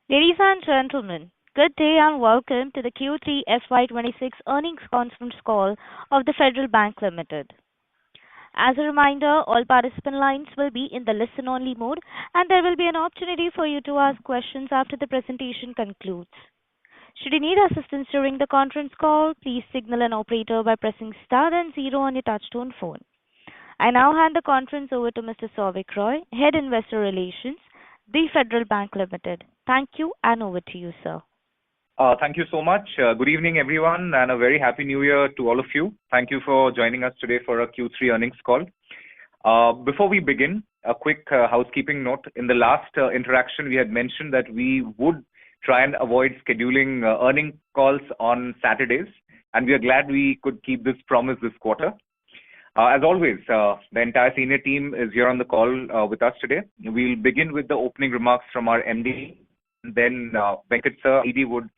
Ladies and gentlemen, good day and welcome to the Q3 FY2026 earnings conference call of the Federal Bank Limited. As a reminder, all participant lines will be in the listen-only mode, and there will be an opportunity for you to ask questions after the presentation concludes. Should you need assistance during the conference call, please signal an operator by pressing star and zero on your touchtone phone. I now hand the conference over to Mr. Souvik Roy, Head Investor Relations, the Federal Bank Limited. Thank you, and over to you, sir. Thank you so much. Good evening, everyone, and a very happy new year to all of you. Thank you for joining us today for a Q3 earnings call. Before we begin, a quick housekeeping note. In the last interaction, we had mentioned that we would try and avoid scheduling earning calls on Saturdays, and we are glad we could keep this promise this quarter. As always, the entire senior team is here on the call with us today. We'll begin with the opening remarks from our MD. Then Venkat sir, ED, would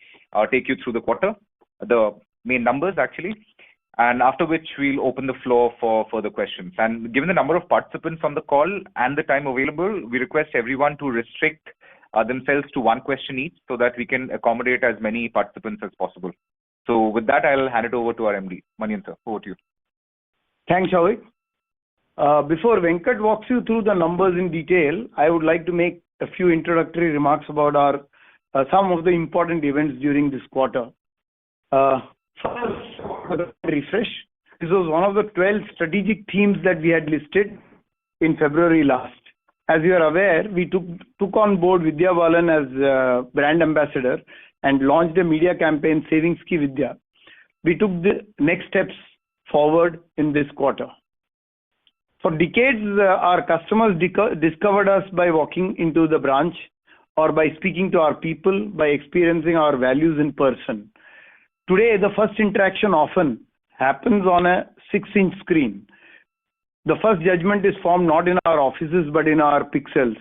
take you through the quarter, the main numbers actually, and after which we'll open the floor for further questions. And given the number of participants on the call and the time available, we request everyone to restrict themselves to one question each so that we can accommodate as many participants as possible. So with that, I'll hand it over to our MD. Manian sir, over to you. Thanks, Souvik. Before Venkat walks you through the numbers in detail, I would like to make a few introductory remarks about our some of the important events during this quarter. First, refresh. This was one of the 12 strategic themes that we had listed in February last. As you are aware, we took on board Vidya Balan as brand ambassador and launched a media campaign, Savings Ki Vidya. We took the next steps forward in this quarter. For decades, our customers discovered us by walking into the branch or by speaking to our people, by experiencing our values in person. Today, the first interaction often happens on a 6-inch screen. The first judgment is formed not in our offices but in our pixels.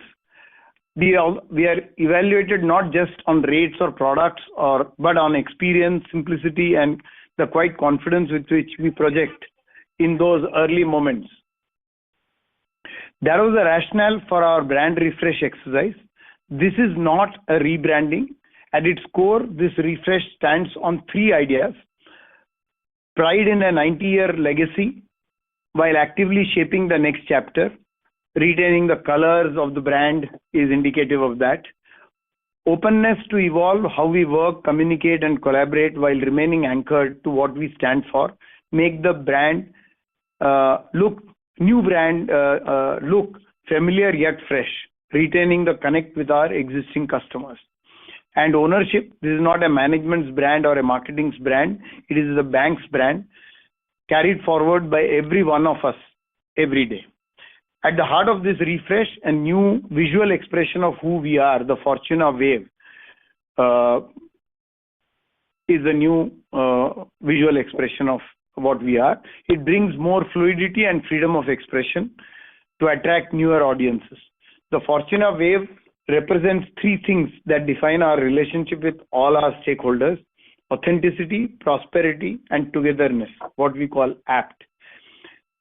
We are evaluated not just on rates or products, but on experience, simplicity, and the quiet confidence with which we project in those early moments. That was the rationale for our brand refresh exercise. This is not a rebranding. At its core, this refresh stands on 3 ideas. Pride in a 90-year legacy while actively shaping the next chapter. Retaining the colors of the brand is indicative of that. Openness to evolve how we work, communicate, and collaborate while remaining anchored to what we stand for. Make the brand look familiar yet fresh. Retaining the connect with our existing customers. And ownership. This is not a management's brand or a marketing's brand. It is the bank's brand, carried forward by every one of us every day. At the heart of this refresh, a new visual expression of who we are, the Fortuna Wave, is a new visual expression of what we are. It brings more fluidity and freedom of expression to attract newer audiences. The Fortuna Wave represents 3 things that define our relationship with all our stakeholders: authenticity, prosperity, and togetherness, what we call APT.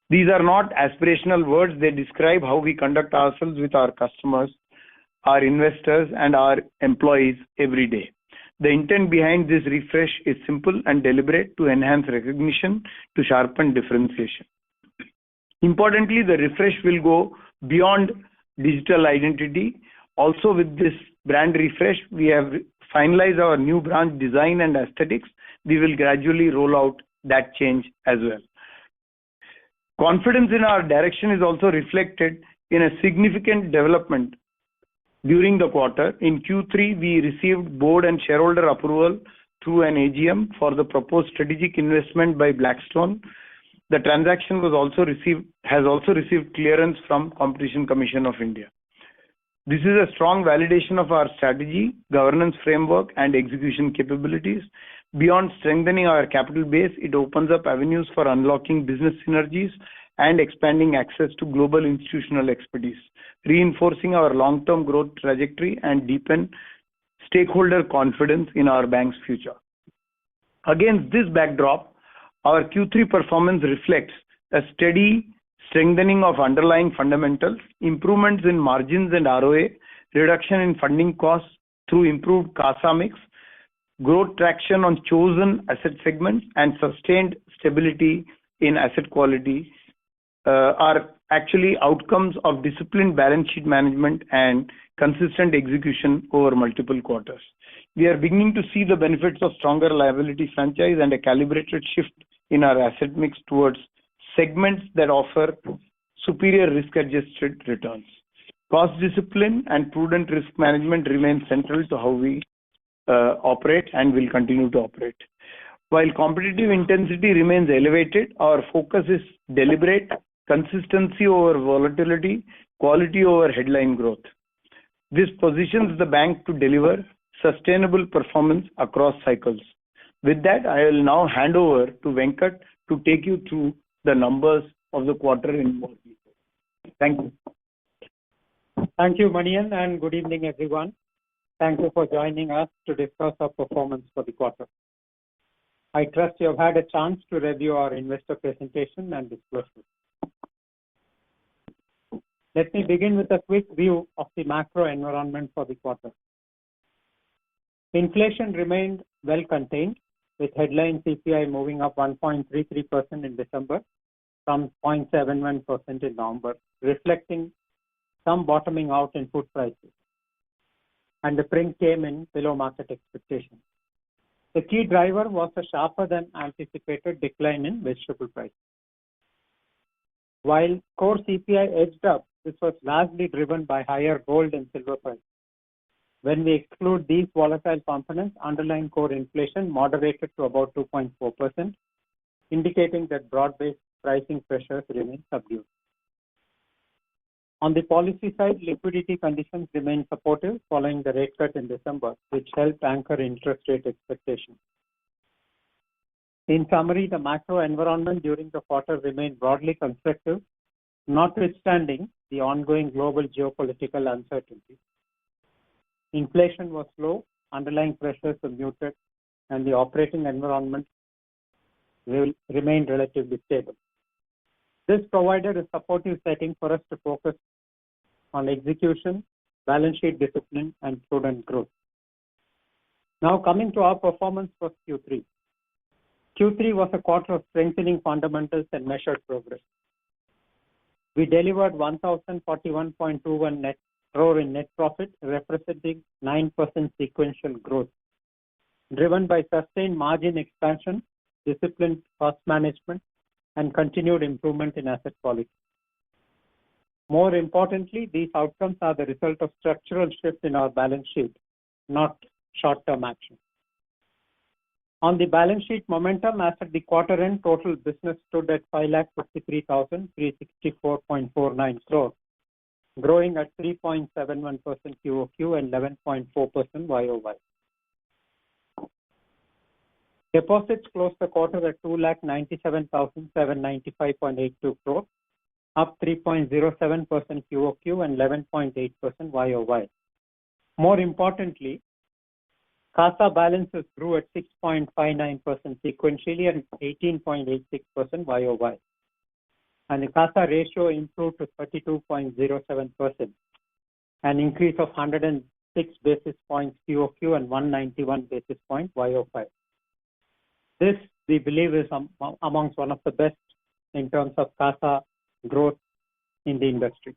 These are not aspirational words. They describe how we conduct ourselves with our customers, our investors, and our employees every day. The intent behind this refresh is simple and deliberate: to enhance recognition, to sharpen differentiation. Importantly, the refresh will go beyond digital identity. Also, with this brand refresh, we have finalized our new branch design and aesthetics. We will gradually roll out that change as well. Confidence in our direction is also reflected in a significant development during the quarter. In Q3, we received board and shareholder approval through an AGM for the proposed strategic investment by Blackstone. The transaction has also received clearance from Competition Commission of India. This is a strong validation of our strategy, governance framework, and execution capabilities. Beyond strengthening our capital base, it opens up avenues for unlocking business synergies and expanding access to global institutional expertise, reinforcing our long-term growth trajectory and deepen stakeholder confidence in our bank's future. Against this backdrop, our Q3 performance reflects a steady strengthening of underlying fundamentals, improvements in margins and ROA, reduction in funding costs, through improved CASA mix, growth traction on chosen asset segments, and sustained stability in asset quality are actually outcomes of disciplined balance sheet management and consistent execution over multiple quarters. We are beginning to see the benefits of stronger liability franchise and a calibrated shift in our asset mix towards segments that offer superior risk-adjusted returns. Cost discipline and prudent risk management remain central to how we operate and will continue to operate. While competitive intensity remains elevated, our focus is deliberate, consistency over volatility, quality over headline growth. This positions the bank to deliver sustainable performance across cycles. With that, I will now hand over to Venkat to take you through the numbers of the quarter in more detail. Thank you. Thank you, Manian, and good evening, everyone. Thank you for joining us to discuss our performance for the quarter. I trust you have had a chance to review our investor presentation and disclosure. Let me begin with a quick view of the macro environment for the quarter. Inflation remained well contained, with headline CPI moving up 1.33% in December from 0.71% in November, reflecting some bottoming out in food prices. And the print came in below market expectations. The key driver was a sharper than anticipated decline in vegetable prices. While core CPI edged up, this was largely driven by higher gold and silver prices. When we exclude these volatile components, underlying core inflation moderated to about 2.4%, indicating that broad-based pricing pressures remain subdued. On the policy side, liquidity conditions remain supportive following the rate cut in December, which helped anchor interest rate expectations. In summary, the macro environment during the quarter remained broadly constructive, notwithstanding the ongoing global geopolitical uncertainty. Inflation was low, underlying pressures were muted, and the operating environment remained relatively stable. This provided a supportive setting for us to focus on execution, balance sheet discipline, and prudent growth. Now coming to our performance for Q3. Q3 was a quarter of strengthening fundamentals and measured progress. We delivered 1,041.21 net crore in net profit, representing 9% sequential growth, driven by sustained margin expansion, disciplined cost management, and continued improvement in asset quality. More importantly, these outcomes are the result of structural shift in our balance sheet, not short-term action. On the balance sheet momentum, as at the quarter end, total business stood at 5,53,364.49 crore, growing at 3.71% QOQ and 11.4% YOY. Deposits closed the quarter at 2,97,795.82 crore, up 3.07% QOQ and 11.8% YOY. More importantly, CASA balances grew at 6.59% sequentially and 18.86% YOY. And the CASA ratio improved to 32.07%, an increase of 106 basis points QOQ and 191 basis points YOY. This, we believe, is amongst one of the best in terms of CASA growth in the industry.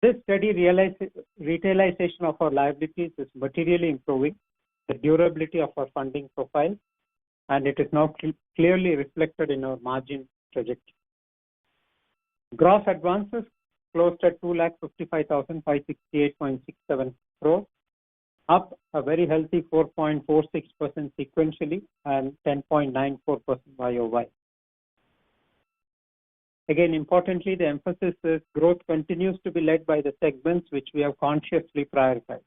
This steady retailization of our liabilities is materially improving the durability of our funding profile, and it is now clearly reflected in our margin trajectory. Gross advances closed at 2,55,568.67 crore, up a very healthy 4.46% sequentially and 10.94% YOY. Again, importantly, the emphasis is growth continues to be led by the segments which we have consciously prioritized.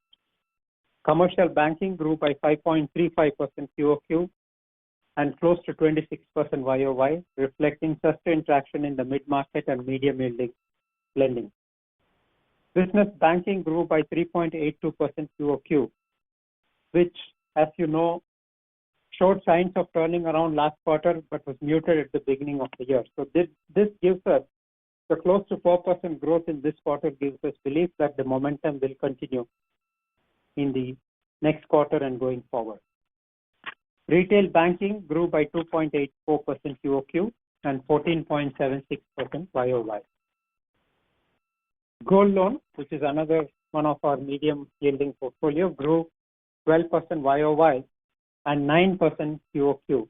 Commercial banking grew by 5.35% QOQ and close to 26% YOY, reflecting sustained traction in the mid-market and medium-yielding lending. Business banking grew by 3.82% QOQ, which, as you know, showed signs of turning around last quarter but was muted at the beginning of the year. So this gives us the close to 4% growth in this quarter gives us belief that the momentum will continue in the next quarter and going forward. Retail banking grew by 2.84% QOQ and 14.76% YOY. Gold loan, which is another one of our medium yielding portfolio, grew 12% YOY and 9% QOQ,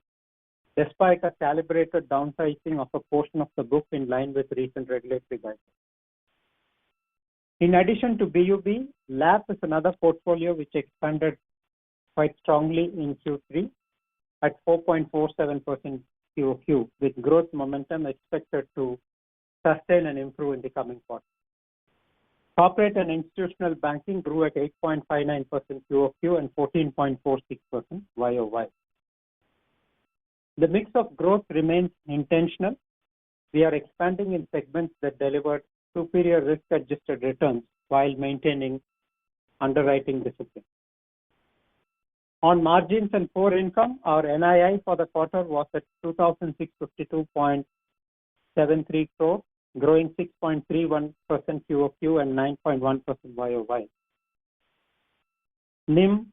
despite a calibrated downsizing of a portion of the book in line with recent regulatory guidelines. In addition to BUB, LAP is another portfolio which expanded quite strongly in Q3 at 4.47% QOQ, with growth momentum expected to sustain and improve in the coming quarter. Corporate and institutional banking grew at 8.59% QOQ and 14.46% YOY. The mix of growth remains intentional. We are expanding in segments that delivered superior risk-adjusted returns while maintaining underwriting discipline. On margins and core income, our NII for the quarter was at 2,652.73 crore, growing 6.31% QOQ and 9.1% YOY. NIM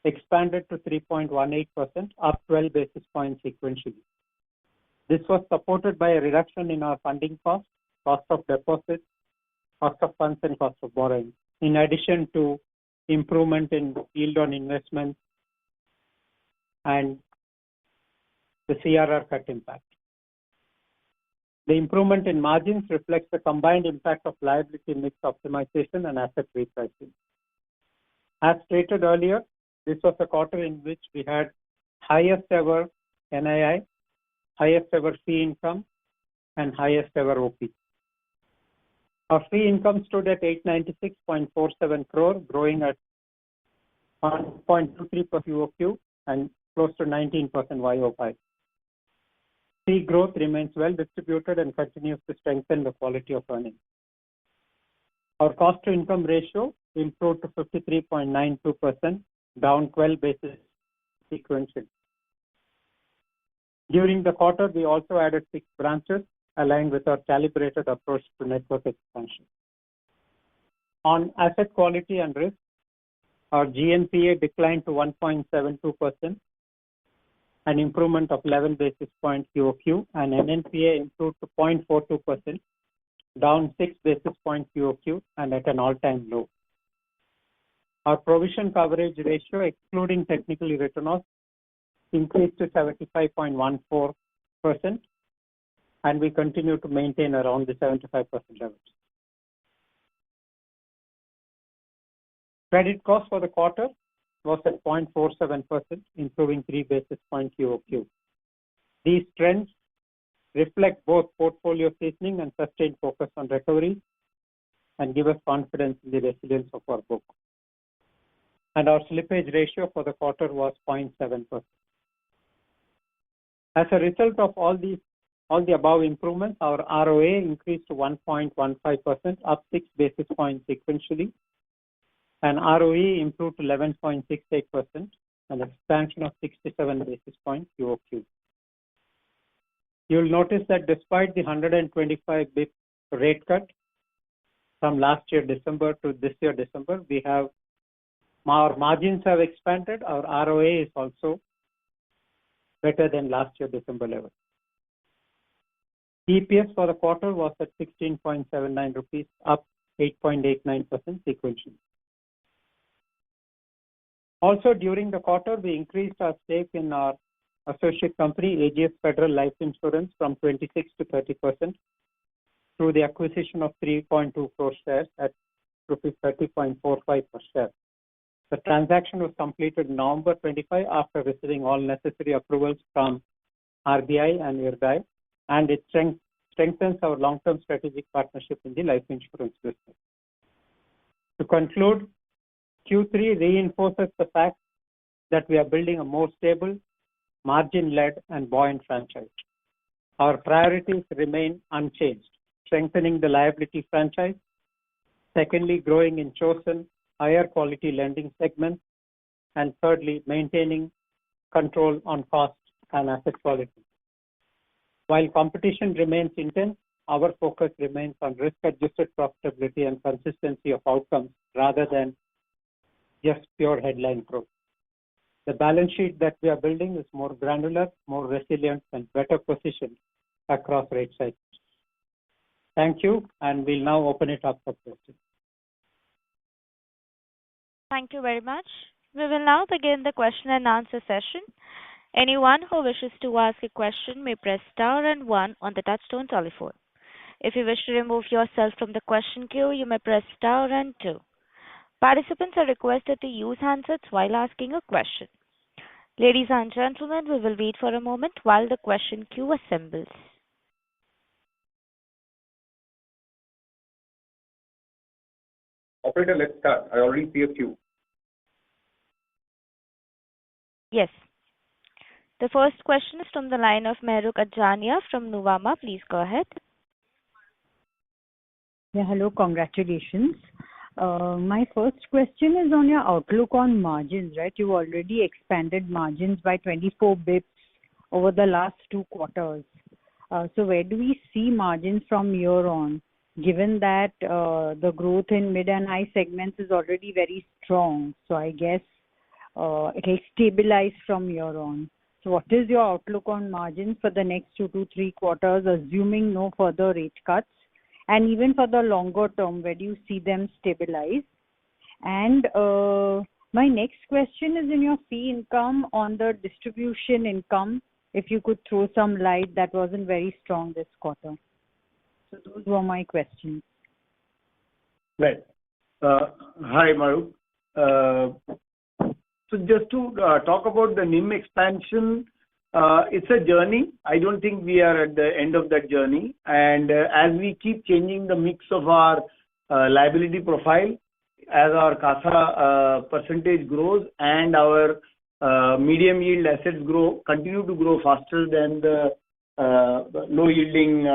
expanded to 3.18%, up 12 basis points sequentially. This was supported by a reduction in our funding cost of deposits, cost of funds, and cost of borrowing, in addition to improvement in yield on investments and the CRR cut impact. The improvement in margins reflects the combined impact of liability mix optimization and asset repricing. As stated earlier, this was a quarter in which we had highest ever NII, highest ever fee income, and highest ever OP. Our fee income stood at 896.47 crore, growing at 1.23% QOQ and close to 19% YOY. Fee growth remains well distributed and continues to strengthen the quality of earnings. Our cost to income ratio improved to 53.92%, down 12 basis sequentially. During the quarter, we also added 6 branches aligned with our calibrated approach to network expansion. On asset quality and risk, our GNPA declined to 1.72%, an improvement of 11 basis points QOQ, and NNPA improved to 0.42%, down 6 basis points QOQ and at an all-time low. Our provision coverage ratio, excluding technically written off, increased to 75.14%, and we continue to maintain around the 75% levels. Credit cost for the quarter was at 0.47%, improving 3 basis points QOQ. These trends reflect both portfolio seasoning and sustained focus on recovery and give us confidence in the resilience of our book. And our slippage ratio for the quarter was 0.7%. As a result of all the above improvements, our ROA increased to 1.15%, up 6 basis points sequentially, and ROE improved to 11.68%, an expansion of 67 basis points QOQ. You'll notice that despite the 125 bps rate cut from last year December to this year December, our margins have expanded. Our ROA is also better than last year December level. EPS for the quarter was at 16.79 rupees, up 8.89% sequentially. Also, during the quarter, we increased our stake in our associate company, AGS Federal Life Insurance, from 26 to 30% through the acquisition of 3.2 crore shares at rupees 30.45 per share. The transaction was completed November 25 after receiving all necessary approvals from RBI and IRDAI, and it strengthens our long-term strategic partnership in the life insurance business. To conclude, Q3 reinforces the fact that we are building a more stable, margin-led, and buoyant franchise. Our priorities remain unchanged: strengthening the liability franchise, secondly, growing in chosen higher quality lending segments, and thirdly, maintaining control on cost and asset quality. While competition remains intense, our focus remains on risk-adjusted profitability and consistency of outcomes rather than just pure headline growth. The balance sheet that we are building is more granular, more resilient, and better positioned across rate cycles. Thank you, and we'll now open it up for questions. Thank you very much. We will now begin the question and answer session. Anyone who wishes to ask a question may press star and one on the touchtone telephone. If you wish to remove yourself from the question queue, you may press star and two. Participants are requested to use handsets while asking a question. Ladies and gentlemen, we will wait for a moment while the question queue assembles. Operator, let's start. I already see a queue. Yes. The first question is from the line of Mehruk Adjania from Nuvama. Please go ahead. Yeah, hello, congratulations. My first question is on your outlook on margins, right? You already expanded margins by 24 bips over the last 2 quarters. So where do we see margins from here on, given that the growth in mid and high segments is already very strong? So I guess it will stabilize from here on. So what is your outlook on margins for the next 2 to 3 quarters, assuming no further rate cuts? And even for the longer term, where do you see them stabilize? And my next question is in your fee income on the distribution income. If you could throw some light, that wasn't very strong this quarter. So those were my questions. Right. Hi, Maru. So just to talk about the NIM expansion, it's a journey. I don't think we are at the end of that journey. And as we keep changing the mix of our liability profile, as our CASA percentage grows and our medium yield assets continue to grow faster than the low yielding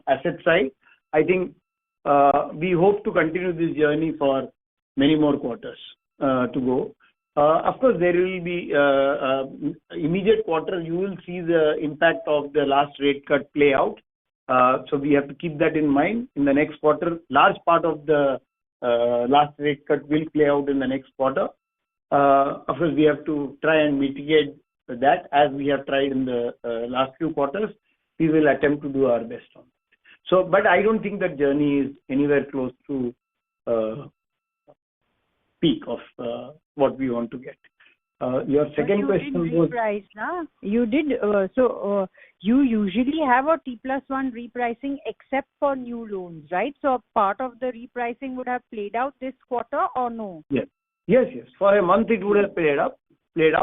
asset side, I think we hope to continue this journey for many more quarters to go. Of course, there will be immediate quarter, you will see the impact of the last rate cut play out. So we have to keep that in mind. In the next quarter, large part of the last rate cut will play out in the next quarter. Of course, we have to try and mitigate that as we have tried in the last few quarters. We will attempt to do our best on that. So, but I don't think that journey is anywhere close to peak of what we want to get. Your second question was... Reprice, na? You did, you usually have a T+1 repricing except for new loans, right? So part of the repricing would have played out this quarter or no? Yes. For a month it would have played out. The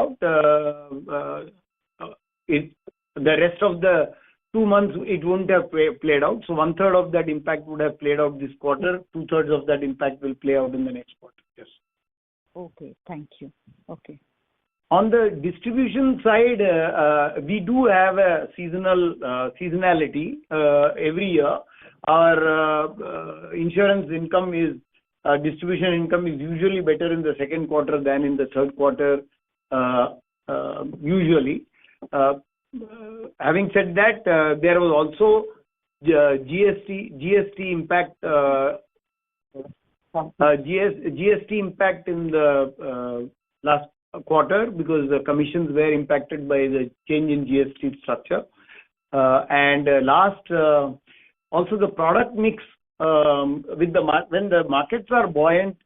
rest of the 2 months it wouldn't have played out. So 1/3 of that impact would have played out this quarter. 2/3 of that impact will play out in the next quarter. Yes. Okay, thank you. Okay. On the distribution side, we do have a seasonality every year. Our insurance income distribution income is usually better in the second quarter than in the third quarter, usually. Having said that, there was also GST impact. GST impact in the last quarter because the commissions were impacted by the change in GST structure. And last, also the product mix with when the markets are buoyant,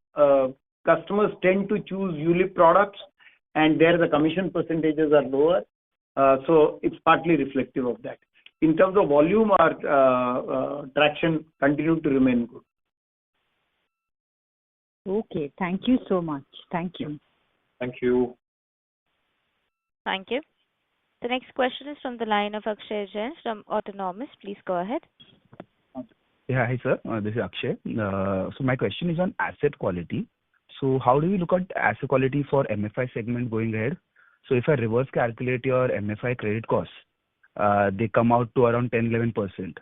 customers tend to choose ULIP products, and there the commission percentages are lower. So it's partly reflective of that. In terms of volume, our traction continued to remain good. Okay, thank you so much. Thank you. Thank you. Thank you. The next question is from the line of Akshay Jain from Autonomous. Please go ahead. Yeah, hi sir. This is Akshay. So my question is on asset quality. So how do we look at asset quality for MFI segment going ahead? So if I reverse calculate your MFI credit costs, they come out to around 10-11%.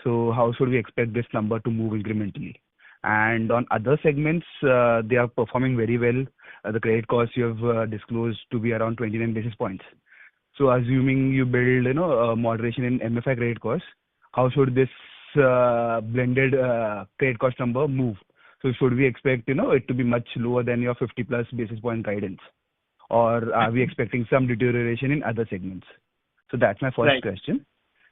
So how should we expect this number to move incrementally? And on other segments, they are performing very well. The credit costs you have disclosed to be around 29 basis points. So assuming you build, moderation in MFI credit costs, how should this blended credit cost number move? So should we expect, it to be much lower than your 50 plus basis point guidance? Or are we expecting some deterioration in other segments? So that's my first question.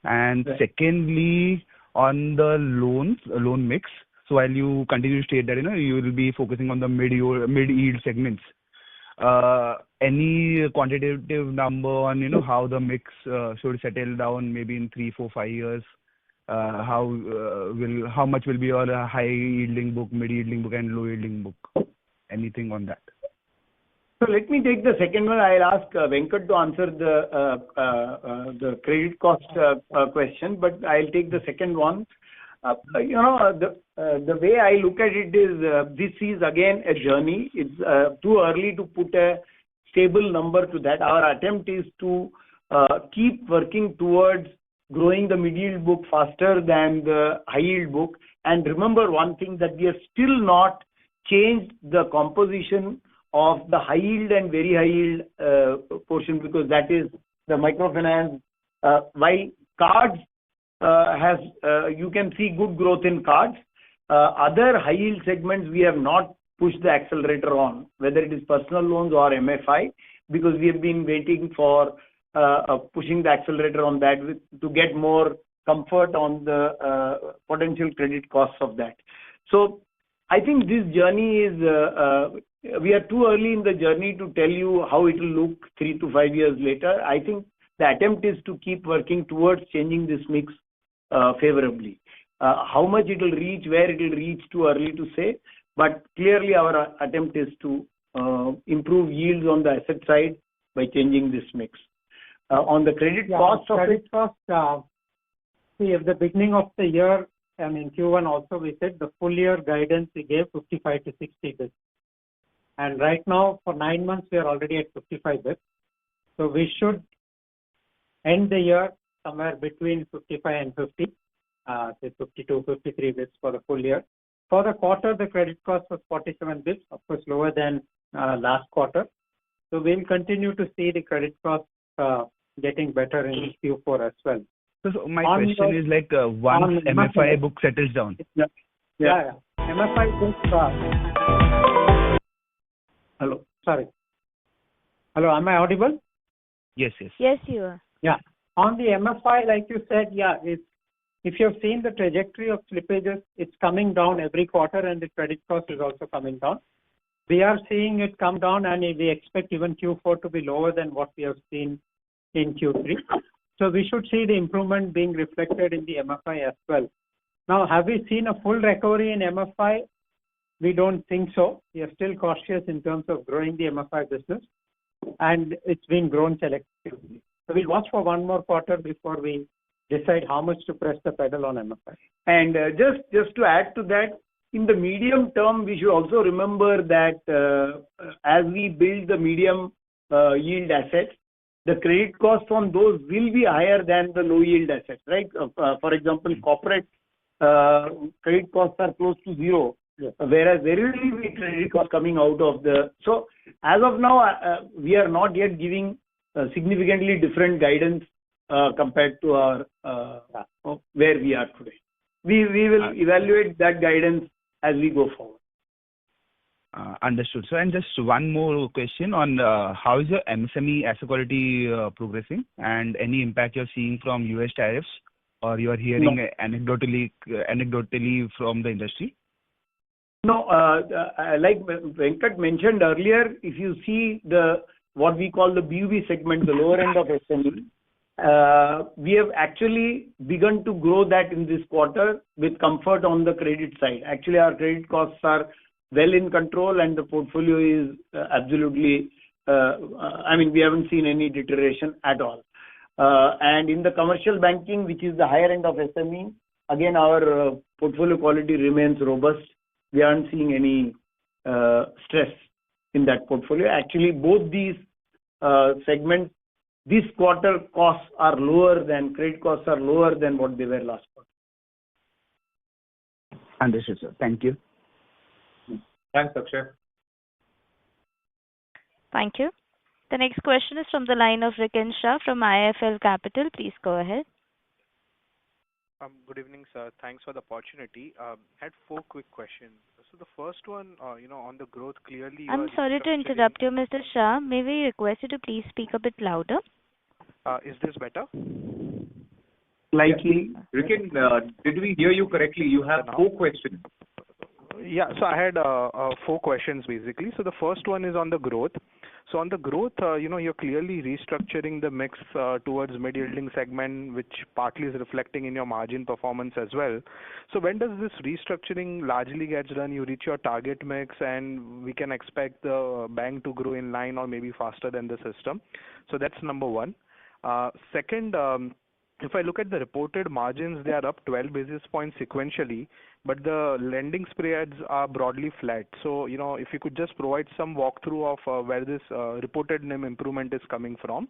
And secondly, on the loan mix, so while you continue to state that, you will be focusing on the mid-yield segments, any quantitative number on, how the mix should settle down maybe in 3, 4, 5 years? How much will be your high-yielding book, mid-yielding book, and low-yielding book? Anything on that? So let me take the second one. I'll ask Venkat to answer the credit cost question, but I'll take the second one. The way I look at it is this is again a journey. It's too early to put a stable number to that. Our attempt is to keep working towards growing the mid-yield book faster than the high-yield book. And remember one thing, that we have still not changed the composition of the high yield and very high yield portion, because that is the microfinance. While cards you can see good growth in cards. Other high yield segments we have not pushed the accelerator on, whether it is personal loans or MFI, because we have been waiting for pushing the accelerator on that to get more comfort on the potential credit costs of that. So I think this journey is, we are too early in the journey to tell you how it will look 3 to 5 years later. I think the attempt is to keep working towards changing this mix favorably. How much it will reach, where it will reach, too early to say. But clearly our attempt is to improve yields on the asset side by changing this mix. On the credit cost of credit cost, see, at the beginning of the year, and in Q1 also, we said the full year guidance we gave 55 to 60 bits. And right now, for 9 months, we are already at 55 bits. So we should end the year somewhere between 55 and 50, say 52, 53 bits for the full year. For the quarter, the credit cost was 47 bits, of course, lower than last quarter. So we'll continue to see the credit cost getting better in Q4 as well. So my question is like once MFI book settles down. Yeah. MFI book. Hello. Sorry. Hello. Am I audible? Yes. Yes, you are. Yeah. On the MFI, like you said, if you have seen the trajectory of slippages, it's coming down every quarter, and the credit cost is also coming down. We are seeing it come down, and we expect even Q4 to be lower than what we have seen in Q3. So we should see the improvement being reflected in the MFI as well. Now, have we seen a full recovery in MFI? We don't think so. We are still cautious in terms of growing the MFI business, and it's been grown selectively. So we'll watch for one more quarter before we decide how much to press the pedal on MFI. And just to add to that, in the medium term, we should also remember that as we build the medium yield assets, the credit costs on those will be higher than the low yield assets, right? For example, corporate credit costs are close to zero, whereas there will be credit costs coming out of the. So as of now, we are not yet giving significantly different guidance compared to our where we are today. We will evaluate that guidance as we go forward. Understood. So, and just one more question on how is your MSME asset quality progressing, and any impact you're seeing from US tariffs, or you are hearing anecdotally from the industry? No, like Venkat mentioned earlier, if you see what we call the BUB segment, the lower end of SME, we have actually begun to grow that in this quarter with comfort on the credit side. Actually, our credit costs are well in control, and the portfolio is absolutely, we haven't seen any deterioration at all. And in the commercial banking, which is the higher end of SME, again, our portfolio quality remains robust. We aren't seeing any stress in that portfolio. Actually, both these segments, this quarter credit costs are lower than what they were last quarter. Understood, sir. Thank you. Thanks, Akshay. Thank you. The next question is from the line of Rikin Shah from IIFL Capital. Please go ahead. Good evening, sir. Thanks for the opportunity. Had four quick questions. So the first one, on the growth, clearly you I'm are sorry to restructuring. interrupt you, Mr. Shah. May we request you to please speak a bit louder? Is this better? Slightly. Rikin, did we hear you correctly? You have Now? four questions. Yeah, so I had four questions basically. So the first one is on the growth. So on the growth, you're clearly restructuring the mix towards mid-yielding segment, which partly is reflecting in your margin performance as well. So when does this restructuring largely gets done? You reach your target mix, and we can expect the bank to grow in line or maybe faster than the system. So that's number one. Second, if I look at the reported margins, they are up 12 basis points sequentially, but the lending spreads are broadly flat. So, if you could just provide some walkthrough of where this reported NIM improvement is coming from.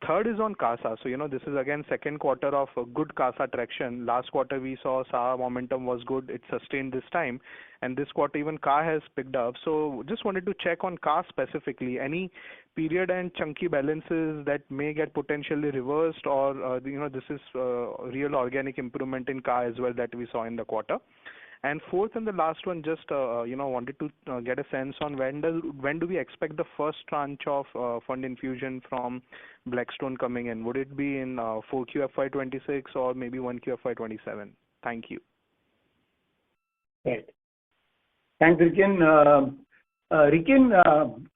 Third is on CASA. So, this is again second quarter of good CASA traction. Last quarter we saw SA momentum was good. It sustained this time. And this quarter even CA has picked up. So, just wanted to check on CA specifically. Any period and chunky balances that may get potentially reversed, or, this is real organic improvement in CA as well that we saw in the quarter. And fourth and the last one, just wanted to get a sense on when do we expect the first tranche of fund infusion from Blackstone coming in? Would it be in 4Q FY26 or maybe 1Q FY27? Thank you. Right. Thanks, Rikin. Rikin,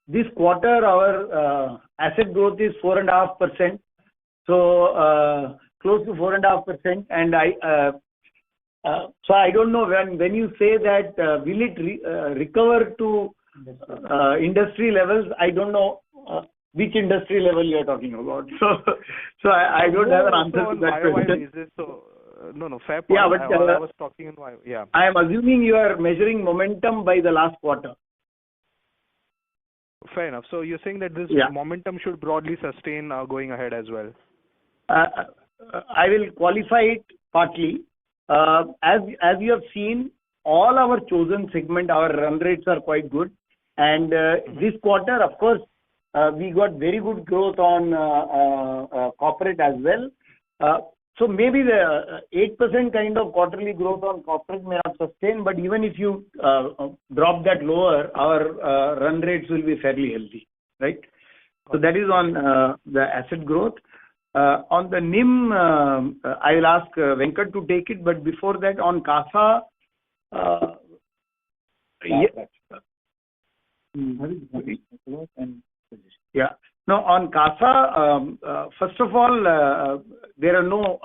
this quarter our asset growth is 4.5%. So close to 4.5%, and so I don't know when you say that will it recover to industry levels. I don't know which industry level you are talking about. So I don't have an answer to that question. No, fair point. Yeah, but I was talking in yeah. I am assuming you are measuring momentum by the last quarter. Fair enough. So you're saying that this momentum should broadly sustain going ahead as well? I will qualify it partly. As you have seen, all our chosen segment, our run rates are quite good. And this quarter, of course, we got very good growth on corporate as well. So maybe the 8% kind of quarterly growth on corporate may not sustain, but even if you drop that lower, our run rates will be fairly healthy, right? So that is on the asset growth. On the NIM, I will ask Venkat to take it, but before that, on CASA, yeah. No, on CASA, first of all, there are no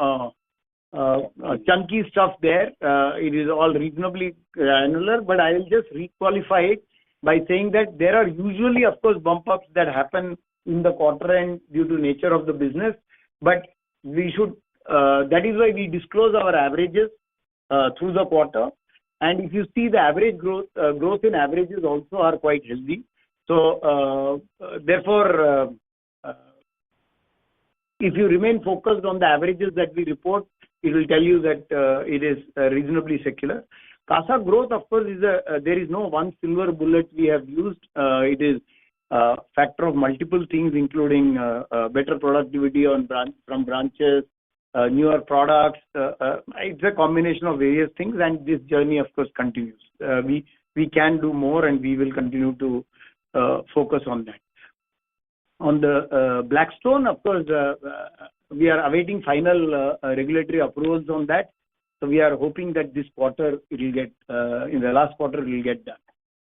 chunky stuff there. It is all reasonably granular, but I will just requalify it by saying that there are usually, of course, bump ups that happen in the quarter end due to nature of the business. But we should, that is why we disclose our averages through the quarter. And if you see the average growth in averages also are quite healthy. So, therefore, if you remain focused on the averages that we report, it will tell you that it is reasonably secular. CASA growth, of course, there is no one silver bullet we have used. It is a factor of multiple things, including better productivity from branches, newer products. It's a combination of various things, and this journey, of course, continues. We can do more, and we will continue to focus on that. On the Blackstone, of course, we are awaiting final regulatory approvals on that. So we are hoping that this quarter it will get, in the last quarter it will get done.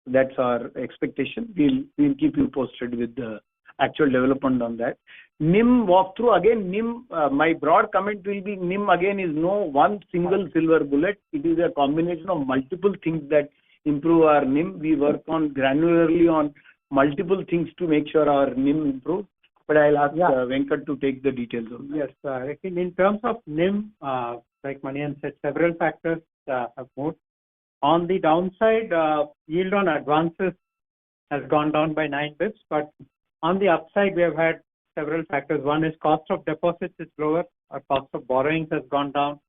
That's our expectation. We'll keep you posted with the actual development on that. NIM walkthrough, again, NIM, my broad comment will be NIM again is no one single silver bullet. It is a combination of multiple things that improve our NIM. We work on granularly on multiple things to make sure our NIM improves. But I'll ask Venkat to take the details of that. Yes, I think in terms of NIM, like Manian said, several factors have moved. On the downside, yield on advances has gone down by 9 bps, but on the upside, we have had several factors. One is cost of deposits is lower, our cost of borrowings has gone down,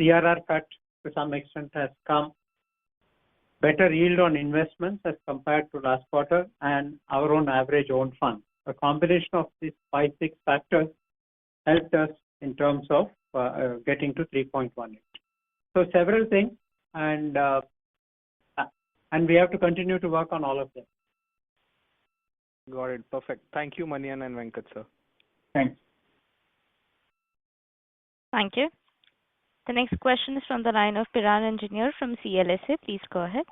CRR cut to some extent has come, better yield on investments as compared to last quarter, and our own average own fund. A combination of these 5-6 factors helped us in terms of getting to 3.18. So several things, and we have to continue to work on all of them. Got it. Perfect. Thank you, Manian and Venkat, sir. Thanks. Thank you. The next question is from the line of Piran Engineer from CLSA. Please go ahead.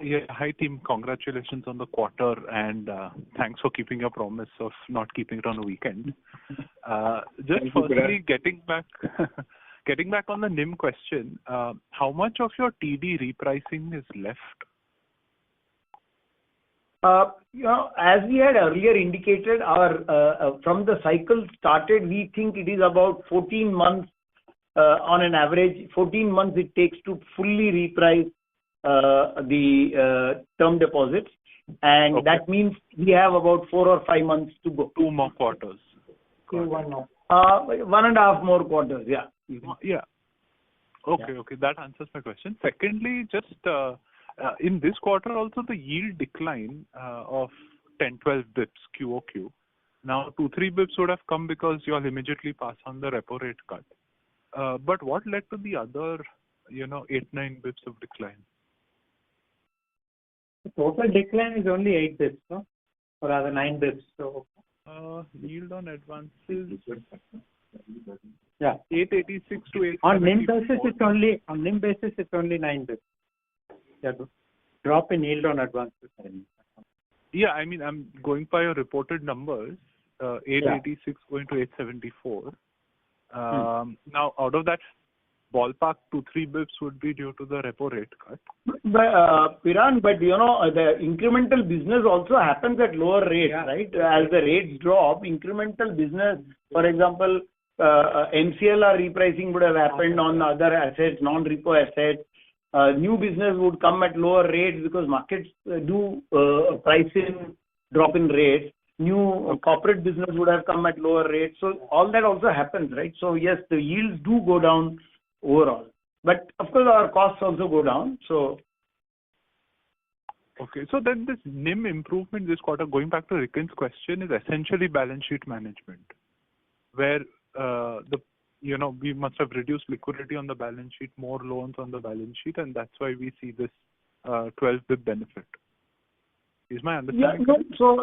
Yeah. Hi, team. Congratulations on the quarter, and thanks for keeping your promise of not keeping it on the weekend. Just firstly, getting back on the NIM question, how much of your TD repricing is left? As we had earlier indicated, our from the cycle started, we think it is about 14 months on an average. 14 months it takes to fully reprice the term deposits, and Okay. that means we have about 4 or 5 months to go. 2 more quarters. 1.5 more quarters, yeah. Yeah. Okay. That answers my question. Secondly, just in this quarter also the yield decline of 10-12 bips QOQ. Now 2-3 bips would have come because you all immediately pass on the repo rate cut. But what led to the other, 8-9 bips of decline? The total decline is only 8 bits, no? Or rather 9 bits. So Yield on advances. yeah, 886 to 874. on NIM basis it's only 9 bits. Yeah, drop in yield on advances. Yeah, I mean, I'm going by your reported numbers, 886 going to 874. Now, out of that, ballpark 2-3 bips would be due to the repo rate cut. But Piran, the incremental business also happens at lower rates, right? As the rates drop, incremental business, for example, MCLR repricing would have happened on other assets, non-repo assets. New business would come at lower rates because markets do price in drop in rates. New corporate business would have come at lower rates. So all that also happens, right? So yes, the yields do go down overall. But of course, our costs also go down. So Okay, so then this NIM improvement this quarter, going back to Rikin's question, is essentially balance sheet management, where we must have reduced liquidity on the balance sheet, more loans on the balance sheet, and that's why we see this 12 bip benefit. Is my understanding correct? So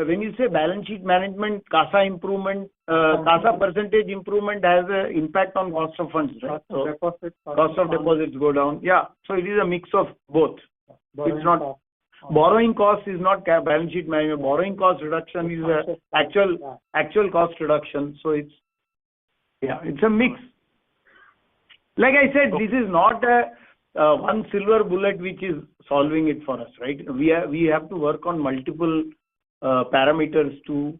when you say balance sheet management, CASA improvement, CASA percentage improvement has an impact on cost of funds, right? Cost of deposits go down. Yeah, so it is a mix of both. It's not borrowing cost is not balance sheet management. Borrowing cost reduction is actual cost reduction. So it's a mix. Like I said, this is not a one silver bullet which is solving it for us, right? We have to work on multiple parameters to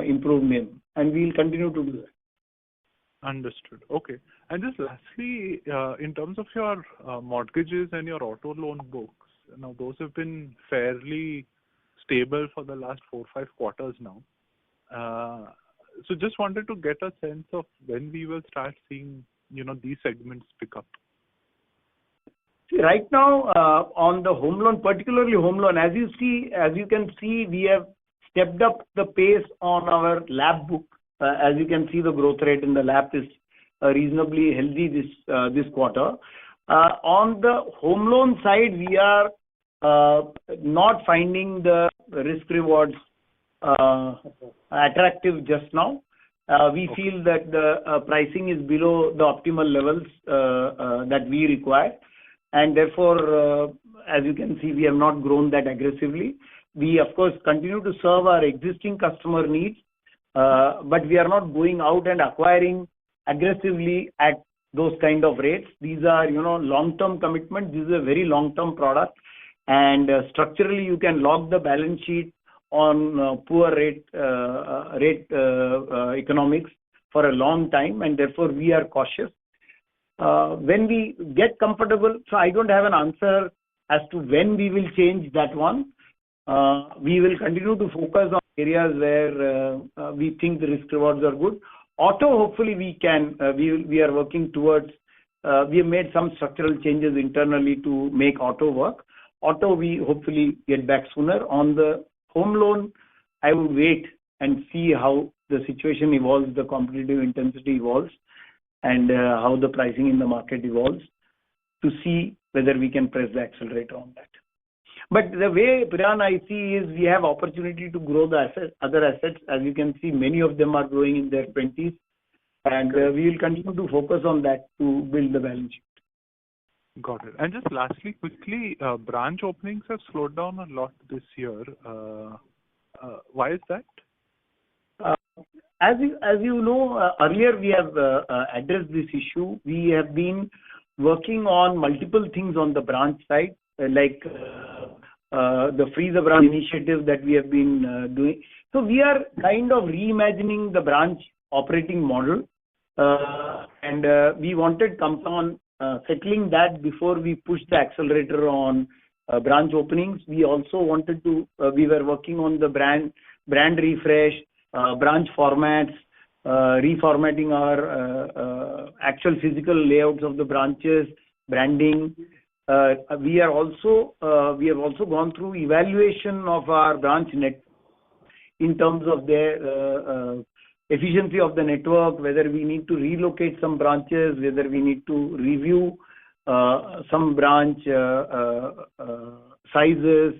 improve NIM, and we'll continue to do that. Understood. Okay. And just lastly, in terms of your mortgages and your auto loan books, now those have been fairly stable for the last 4-5 quarters now. So just wanted to get a sense of when we will start seeing, these segments pick up. See, right now, on the home loan, particularly home loan, as you can see, we have stepped up the pace on our LAP book. As you can see, the growth rate in the LAP is reasonably healthy this quarter. On the home loan side, we are not finding the risk rewards attractive just now. We feel that the pricing is below the optimal levels that we require, and therefore, as you can see, we have not grown that aggressively. We, of course, continue to serve our existing customer needs, but we are not going out and acquiring aggressively at those kind of rates. These are, long-term commitments. This is a very long-term product, and structurally, you can lock the balance sheet on poor rate economics for a long time, and therefore we are cautious. When we get comfortable, so I don't have an answer as to when we will change that one. We will continue to focus on areas where we think the risk rewards are good. Auto, hopefully we are working towards, we have made some structural changes internally to make auto work. Auto, we hopefully get back sooner. On the home loan, I would wait and see how the situation evolves, the competitive intensity evolves, and how the pricing in the market evolves, to see whether we can press the accelerator on that. But the way, Priyan, I see is we have opportunity to grow the other assets. As you can see, many of them are growing in their 20s, and we will continue to focus on that to build the balance sheet. Got it. And just lastly, quickly, branch openings have slowed down a lot this year. Why is that? As you know, earlier we have addressed this issue. We have been working on multiple things on the branch side, like the Free the Branch initiative that we have been doing. So we are kind of reimagining the branch operating model, and we wanted come on settling that before we push the accelerator on branch openings. We also wanted to, we were working on the brand refresh, branch formats, reformatting our actual physical layouts of the branches, branding. We have also gone through evaluation of our branch net in terms of their efficiency of the network, whether we need to relocate some branches, whether we need to review some branch sizes.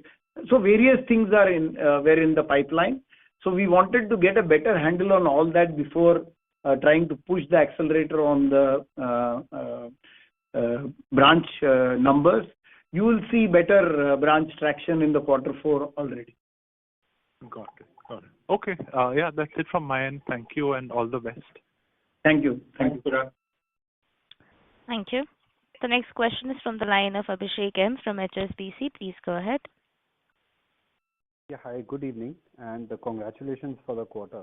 So various things were in the pipeline. So we wanted to get a better handle on all that before trying to push the accelerator on the branch numbers. You will see better branch traction in the Q4 already. Got it. Okay. Yeah, that's it from my end. Thank you and all the best. Thank you. Thank you, Parag. Thank you. The next question is from the line of Abhishek M from HSBC. Please go ahead. Yeah, hi, good evening, and congratulations for the quarter.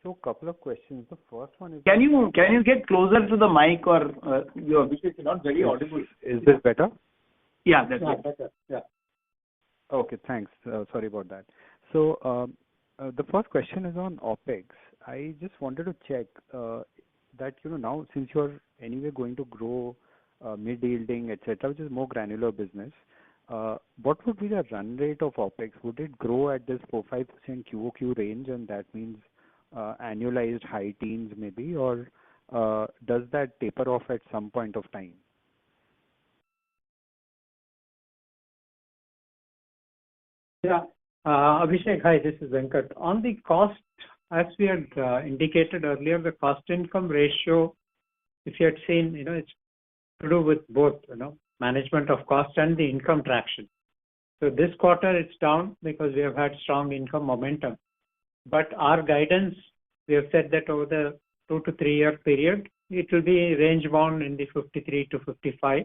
So, couple of questions. The first one is... Can you get closer to the mic, or your Abhishek is not very audible? Is this better? Yeah, that's better. Yeah. Okay, thanks. Sorry about that. So, the first question is on OPEX. I just wanted to check that, now since you're anyway going to grow mid-yielding, etc., which is more granular business, what would be the run rate of OPEX? Would it grow at this 4-5% QOQ range, and that means annualized high teens maybe, or does that taper off at some point of time? Yeah. Abhishek, hi, this is Venkat. On the cost, as we had indicated earlier, the cost-income ratio, if you had seen, it's to do with both, management of cost and the income traction. So this quarter it's down because we have had strong income momentum. But our guidance, we have said that over the 2 to 3 year period, it will be range bound in the 53 to 55,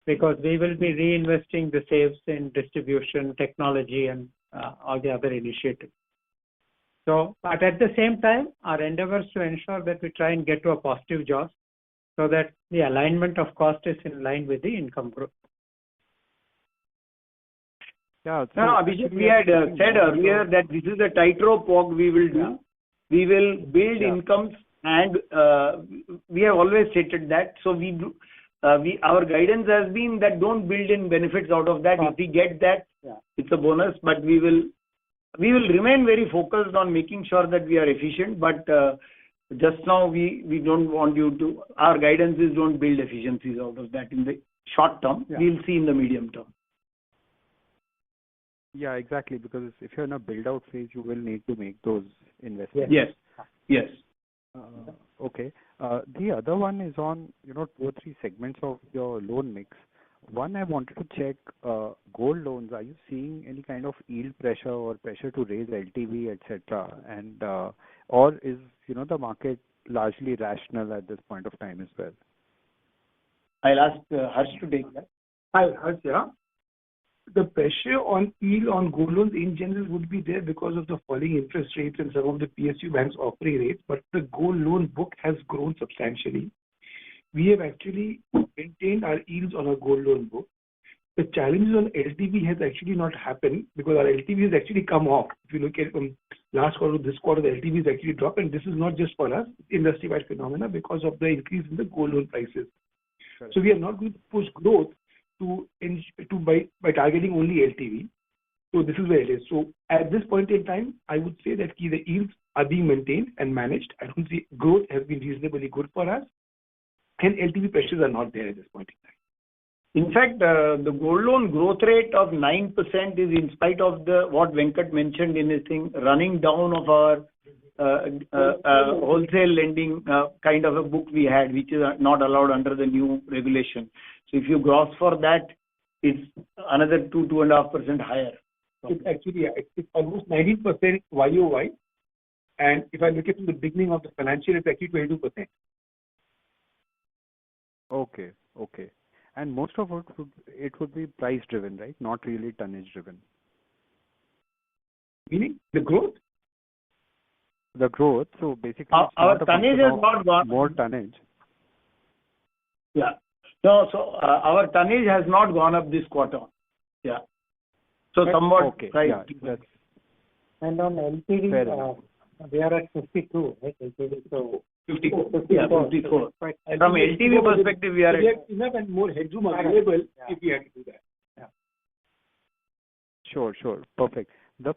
because we will be reinvesting the saves in distribution, technology, and all the other initiatives. So, but at the same time, our endeavors to ensure that we try and get to a positive jaws, so that the alignment of cost is in line with the income growth. Yeah. So Abhishek, we had said earlier that this is a tightrope walk we will do. Yeah. We will build incomes, and we have always stated that. So our guidance has been that don't build in benefits out of that. If we get that, it's a bonus. But we will remain very focused on making sure that we are efficient. But just now we don't want you to. Our guidance is don't build efficiencies out of that in the short term. Yeah. We'll see in the medium term. Yeah, exactly. Because if you're in a build-out phase, you will need to make those investments. Yes. Okay. The other one is on 2 or 3 segments of your loan mix. One, I wanted to check gold loans. Are you seeing any kind of yield pressure or pressure to raise LTV, etc.? And or is the market largely rational at this point of time as well? I'll ask Harsh to take that. Hi, Harsh. Yeah. The pressure on yield on gold loans in general would be there because of the falling interest rates and some of the PSU banks offering rates, but the gold loan book has grown substantially. We have actually maintained our yields on our gold loan book. The challenges on LTV has actually not happened because our LTV has actually come off. If you look at from last quarter to this quarter, the LTV has actually dropped, and this is not just for us, industry-wide phenomena because of the increase in the gold loan prices. Sure. So we are not going to push growth by targeting only LTV. So this is where it is. So at this point in time, I would say that the yields are being maintained and managed. I don't see growth has been reasonably good for us, and LTV pressures are not there at this point in time. In fact, the gold loan growth rate of 9% is in spite of what Venkat mentioned in his thing, running down of our wholesale lending kind of a book we had, which is not allowed under the new regulation. So if you gross for that, it's another 2.5% higher. It's actually, it's almost 19% YOY. And if I look at from the beginning of the financial year, it's actually 22%. Okay, okay. And most of it would be price driven, right? Not really tonnage driven. Meaning the growth? The growth. So basically, our tonnage has not gone. More tonnage. Yeah. No, so our tonnage has not gone up this quarter. Yeah. So somewhat okay. price. Yeah, and on LTV, they are at 52, right? LTV, so 54. Yeah, 54. From LTV perspective, we are enough and more headroom available if we had to do that. Yeah. Sure. Perfect. The